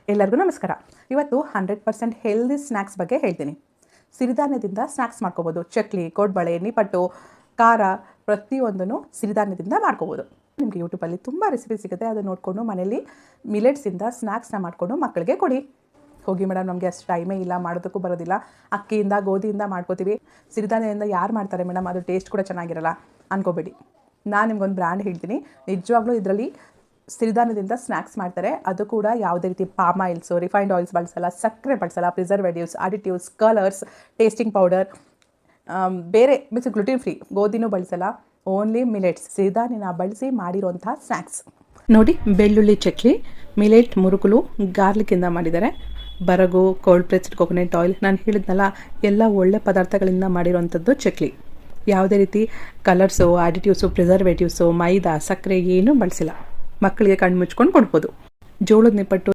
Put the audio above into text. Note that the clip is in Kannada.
ಎಲ್ಲರಿಗೂ ನಮಸ್ಕಾರ. ಇವತ್ತು 100% ಹೆಲ್ದಿ ಸ್ನ್ಯಾಕ್ಸ್ ಬಗ್ಗೆ ಹೇಳ್ತೀನಿ. ಸಿರಿಧಾನ್ಯದಿಂದ ಸ್ನ್ಯಾಕ್ಸ್ ಮಾಡ್ಕೋಬೋದು. ಚಕ್ಲಿ, ಕೋಡ್ಬಳೆ, ನಿಪ್ಪಟ್ಟು, ಖಾರ ಪ್ರತಿಯೊಂದನ್ನು ಸಿರಿಧಾನ್ಯದಿಂದ ಮಾಡ್ಕೋಬೋದು. ನಿಮಗೆ ಯೂಟ್ಯೂಬಲ್ಲಿ ತುಂಬ ರೆಸಿಪಿ ಸಿಗುತ್ತೆ. ಅದನ್ನು ನೋಡಿಕೊಂಡು ಮನೇಲಿ ಮಿಲೆಟ್ಸಿಂದ ಸ್ನ್ಯಾಕ್ಸ್ನ ಮಾಡಿಕೊಂಡು ಮಕ್ಕಳಿಗೆ ಕೊಡಿ. ಹೋಗಿ ಮೇಡಮ್, ನಮಗೆ ಅಷ್ಟು ಟೈಮೇ ಇಲ್ಲ, ಮಾಡೋದಕ್ಕೂ ಬರೋದಿಲ್ಲ, ಅಕ್ಕಿಯಿಂದ ಗೋಧಿಯಿಂದ ಮಾಡ್ಕೋತೀವಿ, ಸಿರಿಧಾನ್ಯದಿಂದ ಯಾರು ಮಾಡ್ತಾರೆ ಮೇಡಮ್, ಅದು ಟೇಸ್ಟ್ ಕೂಡ ಚೆನ್ನಾಗಿರಲ್ಲ ಅನ್ಕೋಬೇಡಿ. ನಾನು ನಿಮ್ಗೊಂದು ಬ್ರ್ಯಾಂಡ್ ಹೇಳ್ತೀನಿ. ನಿಜವಾಗ್ಲೂ ಇದರಲ್ಲಿ ಸಿರಿಧಾನ್ಯದಿಂದ ಸ್ನ್ಯಾಕ್ಸ್ ಮಾಡ್ತಾರೆ. ಅದು ಕೂಡ ಯಾವುದೇ ರೀತಿ ಪಾಮ್ ಆಯಿಲ್ಸು, ರಿಫೈನ್ಡ್ ಆಯಿಲ್ಸ್ ಬಳಸಲ್ಲ, ಸಕ್ಕರೆ ಬಳಸಲ್ಲ, preservatives, additives, colours, tasting powder, ಬೇರೆ ಮೀನ್ಸ್ ಗ್ಲುಟಿನ್ ಫ್ರೀ, ಗೋಧಿನೂ ಬಳಸಲ್ಲ, ಓನ್ಲಿ ಮಿಲೆಟ್ಸ್ ಸಿರಿಧಾನ್ಯನ ಬಳಸಿ ಮಾಡಿರೋಂಥ ಸ್ನ್ಯಾಕ್ಸ್. ನೋಡಿ, ಬೆಳ್ಳುಳ್ಳಿ ಚಕ್ಲಿ, ಮಿಲೆಟ್ ಮುರುಕುಲು, ಗಾರ್ಲಿಕ್ಕಿಂದ ಮಾಡಿದ್ದಾರೆ, ಬರಗು, ಕೋಲ್ಡ್ ಪ್ರೆಸ್ಡ್ ಕೊಕೊನೆಟ್ ಆಯಿಲ್, ನಾನು ಹೇಳಿದ್ನಲ್ಲ ಎಲ್ಲ ಒಳ್ಳೆ ಪದಾರ್ಥಗಳಿಂದ ಮಾಡಿರೋಂಥದ್ದು ಚಕ್ಲಿ. ಯಾವುದೇ ರೀತಿ ಕಲರ್ಸು, ಅಡಿಟಿವ್ಸು, ಪ್ರಿಸರ್ವೇಟಿವ್ಸು, ಮೈದಾ, ಸಕ್ಕರೆ ಏನೂ ಬಳಸಿಲ್ಲ. ಮಕ್ಕಳಿಗೆ ಕಣ್ಣು ಮುಚ್ಕೊಂಡು ಕೊಡ್ಬೋದು. ಜೋಳದ ನಿಪ್ಪಟ್ಟು